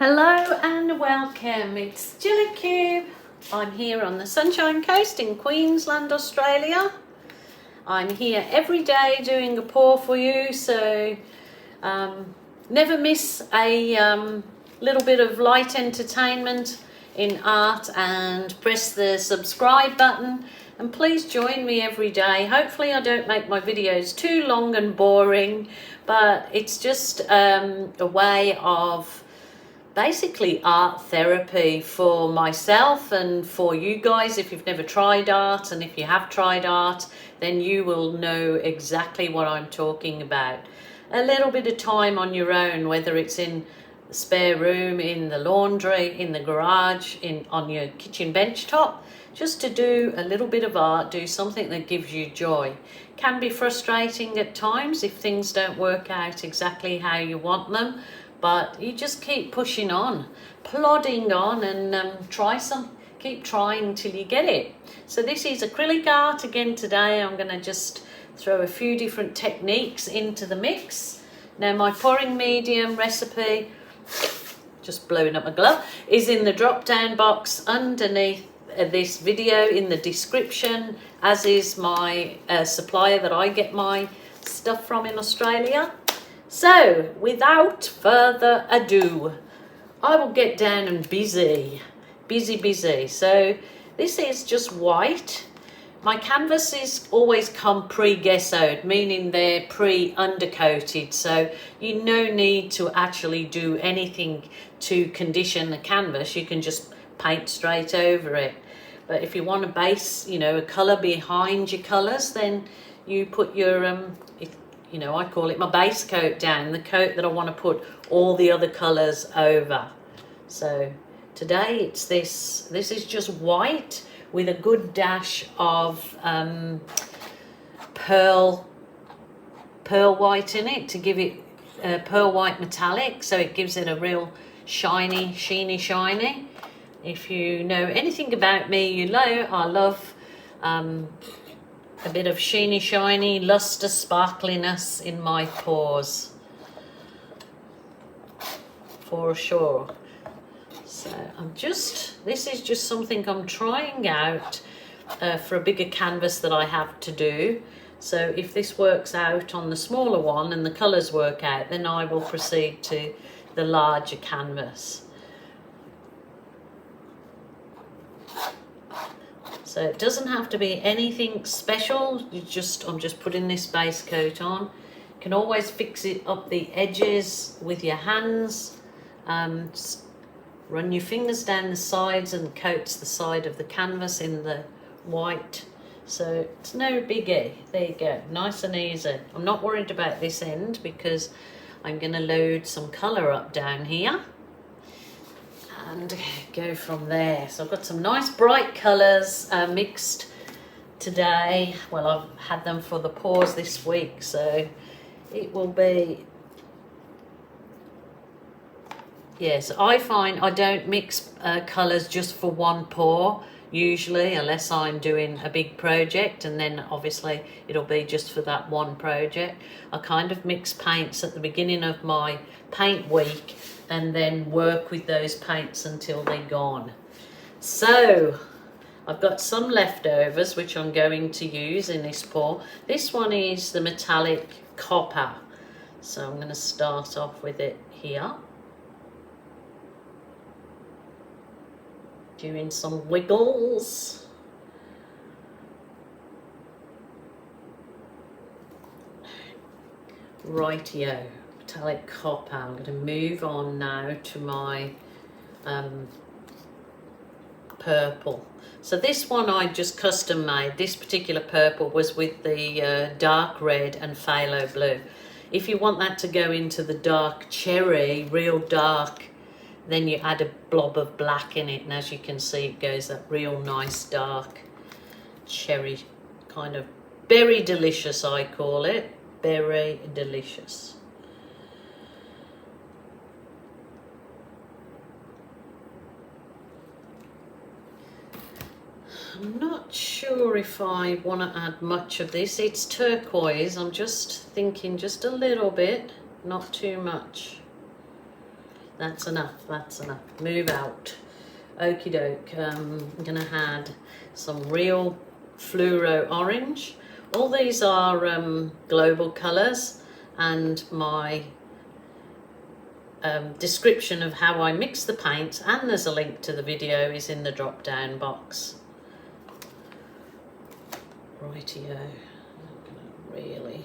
Hello and welcome, it's Gilla Cube. I'm here on the Sunshine Coast in Queensland, Australia. I'm here every day doing a pour for you, so never miss a little bit of light entertainment in art, and press the subscribe button and please join me every day. Hopefully I don't make my videos too long and boring, but it's just a way of basically art therapy for myself and for you guys. If you've never tried art, and if you have tried art, then you will know exactly what I'm talking about. A little bit of time on your own, whether it's in the spare room, in the laundry, in the garage, on your kitchen bench top, just to do a little bit of art, do something that gives you joy. Can be frustrating at times if things don't work out exactly how you want them, but you just keep pushing on, plodding on, and keep trying till you get it. So this is acrylic art again today. I'm going to just throw a few different techniques into the mix. Now my pouring medium recipe, just blowing up my glove, is in the drop down box underneath this video in the description, as is my supplier that I get my stuff from in Australia. So without further ado, I will get down and busy. So this is just white. My canvases always come pre-gessoed, meaning they're pre-undercoated, so you no need to actually do anything to condition the canvas. You can just paint straight over it. But if you want a base, a colour behind your colours, then you put your I call it my base coat down, the coat that I want to put all the other colours over. So today it's this is just white with a good dash of pearl white in it, to give it pearl white metallic, so it gives it a real shiny. If you know anything about me, you know I love a bit of shiny, luster, sparkliness in my pours, for sure. So this is just something I'm trying out for a bigger canvas that I have to do. So if this works out on the smaller one and the colours work out, then I will proceed to the larger canvas. So it doesn't have to be anything special. I'm just putting this base coat on. You can always fix it up the edges with your hands. Just run your fingers down the sides and coats the side of the canvas in the white. So it's no biggie. There you go, nice and easy. I'm not worried about this end because I'm going to load some colour up down here and go from there. So I've got some nice bright colours mixed today. Well, I've had them for the pours this week, so it will be, yes, I find I don't mix colours just for one pour usually, unless I'm doing a big project, and then obviously it'll be just for that one project. I kind of mix paints at the beginning of my paint week and then work with those paints until they're gone. So I've got some leftovers which I'm going to use in this pour. This one is the metallic copper, so I'm going to start off with it here, doing some wiggles. Rightio, metallic copper. I'm going to move on now to my purple. So this one I just custom made. This particular purple was with the dark red and phthalo blue. If you want that to go into the dark cherry, real dark, then you add a blob of black in it, and as you can see it goes that real nice dark cherry, kind of berry delicious, I call it. Berry delicious. I'm not sure if I want to add much of this. It's turquoise. I'm just thinking just a little bit, not too much. That's enough, that's enough. Move out. Okie doke. I'm gonna add some real fluoro orange. All these are global colours, and my description of how I mix the paints, and there's a link to the video, is in the drop down box. Rightio. Really.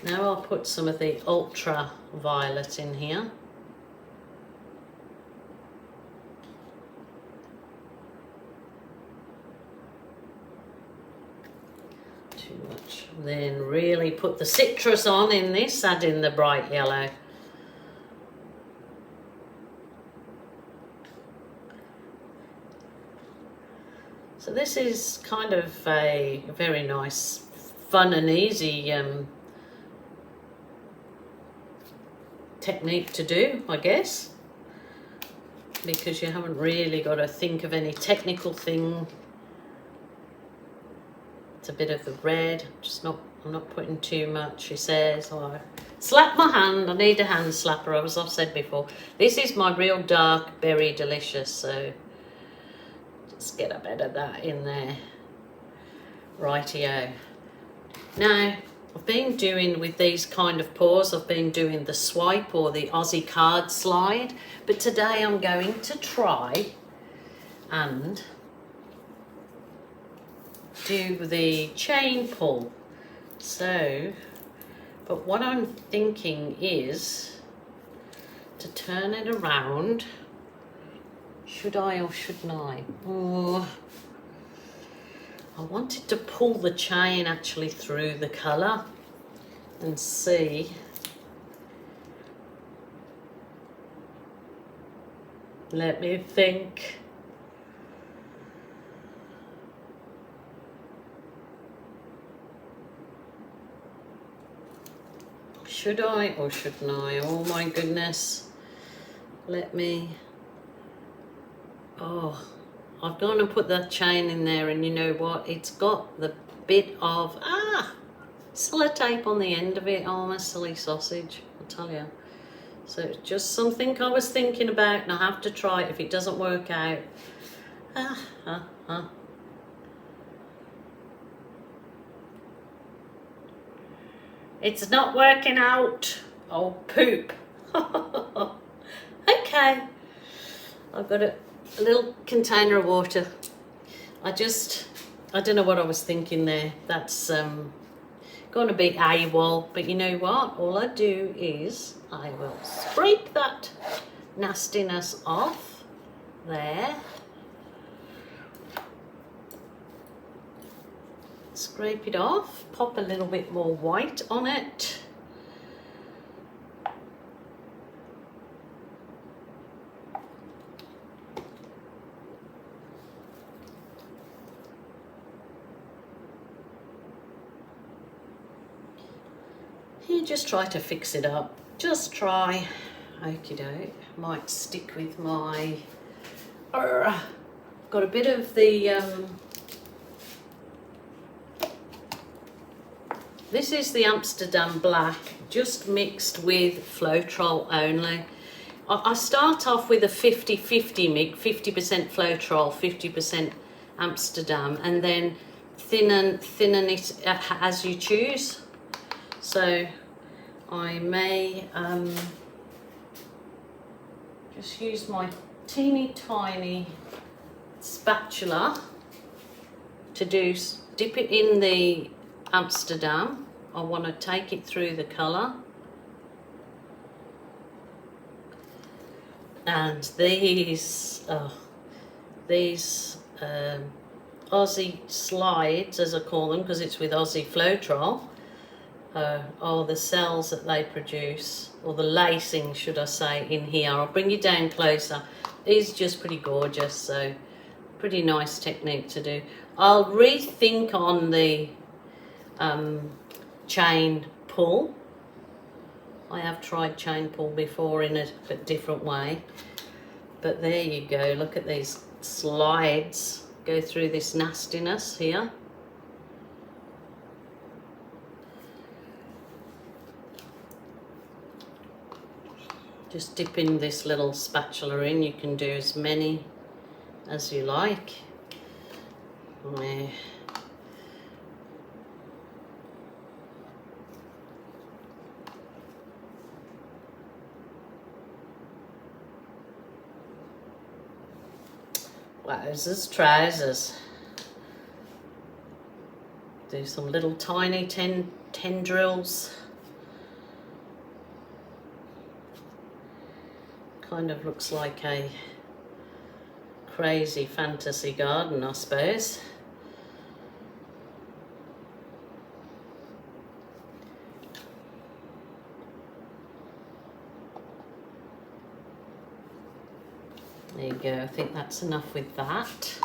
Now I'll put some of the ultra violet in here. Too much. Then really put the citrus on in this, add in the bright yellow. So this is kind of a very nice, fun and easy technique to do, I guess, because you haven't really got to think of any technical thing. It's a bit of the red, I'm not putting too much, she says. Oh, slap my hand, I need a hand slapper, as I've said before. This is my real dark berry delicious, so just get a bit of that in there. Rightio. Now, I've been doing, with these kind of pours, I've been doing the swipe or the Aussie card slide, but today I'm going to try and do the chain pull. So, but what I'm thinking is to turn it around. Should I or shouldn't I? Oh, I wanted to pull the chain actually through the colour and see. Let me think. Should I or shouldn't I? Oh my goodness. Let me... Oh, I've gone and put that chain in there, and you know what? It's got the bit of sellotape on the end of it. Oh, my silly sausage, I'll tell you. So it's just something I was thinking about, and I have to try it if it doesn't work out. It's not working out. Oh, poop. Okay. I've got a little container of water. I don't know what I was thinking there. That's going to be AWOL, but you know what? All I do is I will scrape that nastiness off there. Scrape it off, pop a little bit more white on it. You just try to fix it up. Just try. Okie doke. Might stick with my... got a bit of the... This is the Amsterdam Black, just mixed with Floetrol only. I start off with a 50-50 mix, 50% Floetrol, 50% Amsterdam, and then thinnen it as you choose. So I may just use my teeny tiny spatula to dip it in the Amsterdam. I want to take it through the colour. And these Aussie slides, as I call them, because it's with Aussie Floetrol, are the cells that they produce, or the lacing, should I say, in here. I'll bring you down closer. These are just pretty gorgeous, so pretty nice technique to do. I'll rethink on the chain pull. I have tried chain pull before in a different way, but there you go. Look at these slides go through this nastiness here. Just dipping this little spatula in. You can do as many as you like. There. Wowzers, trousers. Do some little tiny tendrils. Kind of looks like a crazy fantasy garden, I suppose. There you go, I think that's enough with that.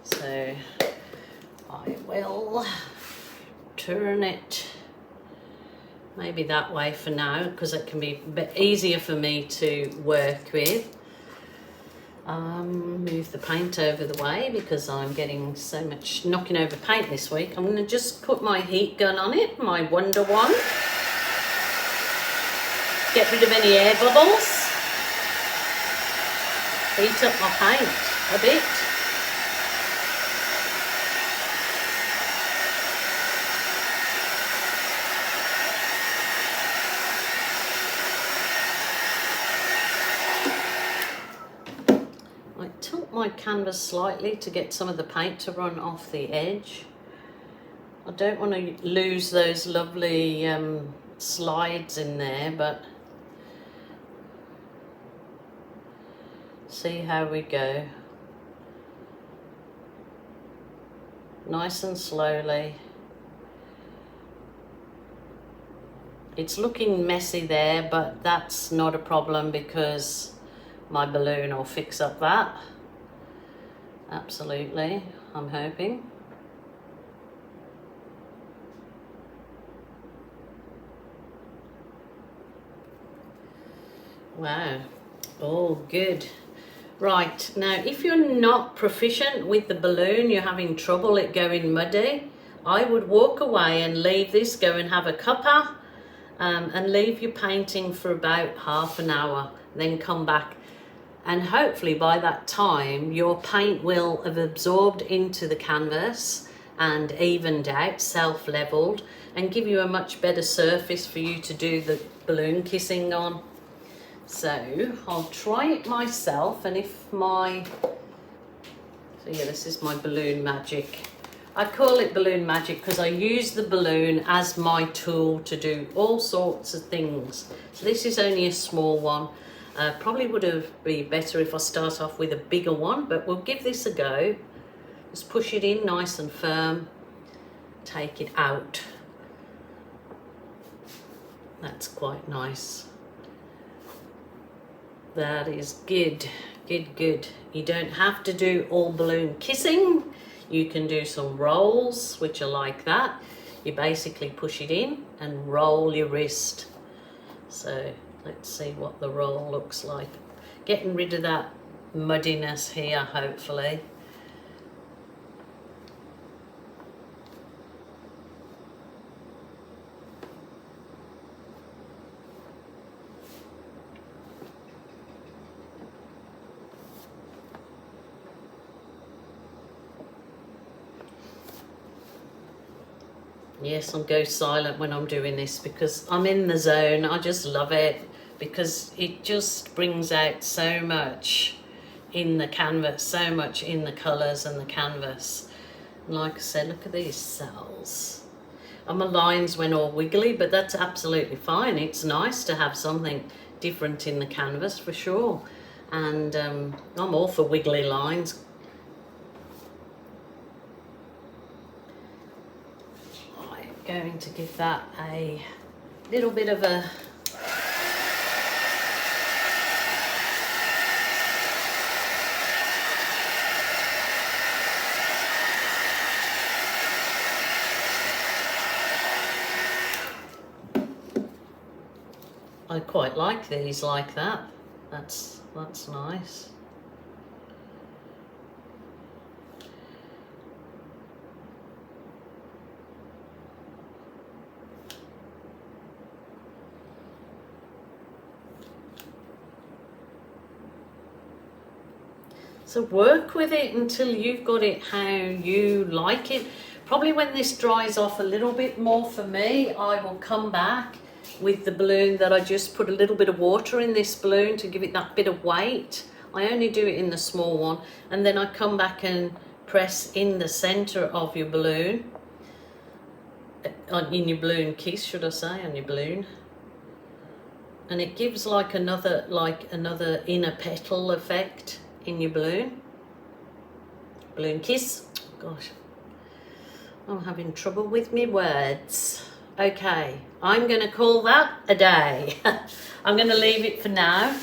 So I will turn it maybe that way for now, because it can be a bit easier for me to work with. Move the paint over the way because I'm getting so much knocking over paint this week. I'm going to just put my heat gun on it, my Wonder One. Get rid of any air bubbles. Heat up my paint a bit. My canvas slightly to get some of the paint to run off the edge. I don't want to lose those lovely slides in there, but see how we go. Nice and slowly. It's looking messy there, but that's not a problem because my balloon will fix up that. Absolutely, I'm hoping. Wow, all good. Right, now if you're not proficient with the balloon, you're having trouble it going muddy, I would walk away and leave this, go and have a cuppa, and leave your painting for about half an hour, then come back. And hopefully by that time your paint will have absorbed into the canvas and evened out, self-leveled, and give you a much better surface for you to do the balloon kissing on. So I'll try it myself, and if my, so yeah, this is my balloon magic. I call it balloon magic because I use the balloon as my tool to do all sorts of things. So this is only a small one. Probably would have been better if I start off with a bigger one, but we'll give this a go. Just push it in nice and firm, take it out. That's quite nice. That is good, good, good. You don't have to do all balloon kissing. You can do some rolls, which are like that. You basically push it in and roll your wrist. So let's see what the roll looks like. Getting rid of that muddiness here, hopefully. Yes, I'll go silent when I'm doing this because I'm in the zone. I just love it because it just brings out so much in the canvas, so much in the colours and the canvas. And like I said, look at these cells. And my lines went all wiggly, but that's absolutely fine. It's nice to have something different in the canvas for sure. And I'm all for wiggly lines. Going to give that a little bit of a I quite like these like that. That's nice. So work with it until you've got it how you like it. Probably when this dries off a little bit more for me, I will come back with the balloon that I just put a little bit of water in this balloon to give it that bit of weight. I only do it in the small one, and then I come back and press in the center of your balloon, in your balloon kiss, should I say, on your balloon. And it gives like another inner petal effect in your balloon. Balloon kiss. Gosh, I'm having trouble with me words. Okay, I'm going to call that a day. I'm going to leave it for now.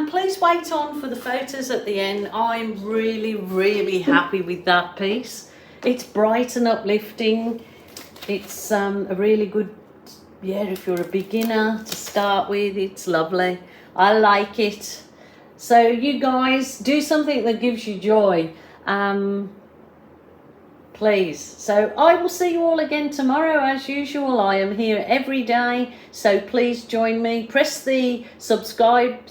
Please wait on for the photos at the end. I'm really, really happy with that piece. It's bright and uplifting. It's a really good, yeah, if you're a beginner to start with, it's lovely. I like it. So you guys, do something that gives you joy. Please. So I will see you all again tomorrow as usual. I am here every day, so please join me. Press the subscribe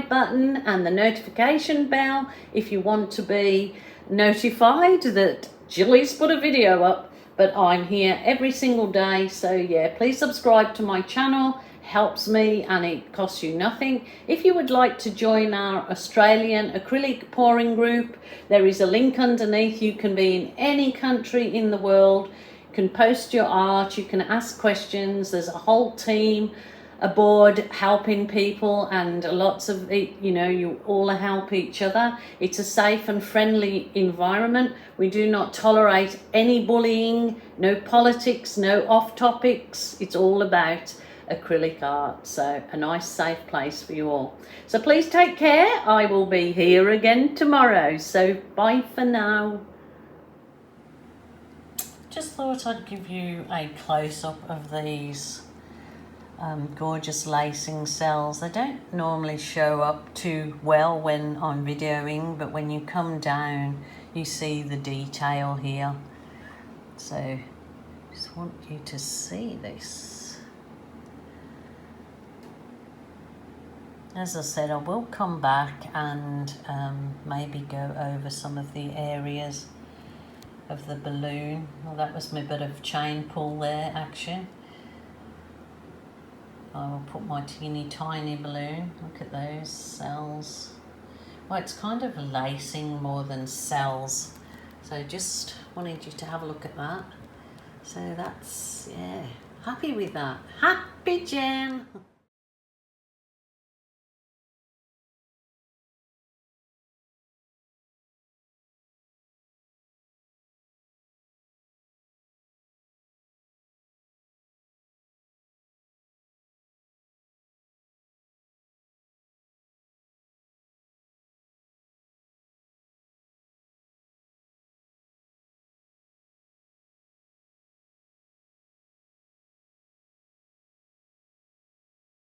button and the notification bell if you want to be notified that Jilly's put a video up. But I'm here every single day, so yeah, please subscribe to my channel. Helps me and it costs you nothing. If you would like to join our Australian acrylic pouring group, there is a link underneath. You can be in any country in the world. You can post your art, you can ask questions. There's a whole team aboard helping people, and lots of it, you know, you all help each other. It's a safe and friendly environment. We do not tolerate any bullying, no politics, no off topics. It's all about acrylic art, so a nice safe place for you all. So please take care. I will be here again tomorrow, so bye for now. Just thought I'd give you a close-up of these gorgeous lacing cells. They don't normally show up too well when I'm videoing, but when you come down you see the detail here, so just want you to see this. As I said, I will come back and maybe go over some of the areas of the balloon. Well, that was my bit of chain pull there action. I will put my teeny tiny balloon. Look at those cells. Well, it's kind of lacing more than cells. So just wanted you to have a look at that. So that's, yeah, happy with that. Happy Jen.